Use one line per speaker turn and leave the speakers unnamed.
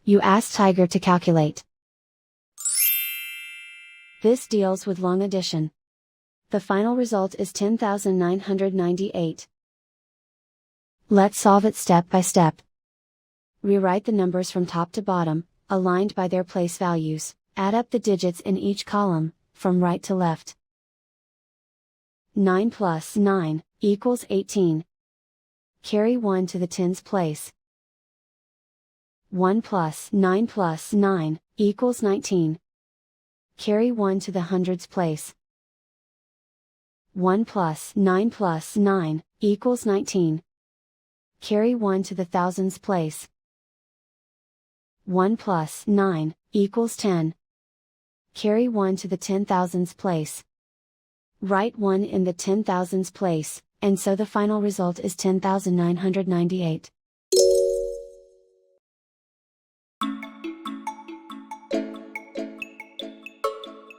You ask Tiger to calculate. This deals with long addition. The final result is 10,998. Let's solve it step by step. Rewrite the numbers from top to bottom, aligned by their place values. Add up the digits in each column, from right to left. 9 plus 9 equals 18. Carry 1 to the tens place. 1 plus 9 equals 19. Carry 1 to the hundreds place. 1 plus 9 equals 19. Carry 1 to the thousands place. 1 plus 9 equals 10. Carry 1 to the 10,000s place. Write 1 in the 10,000s place, and so the final result is 10,998.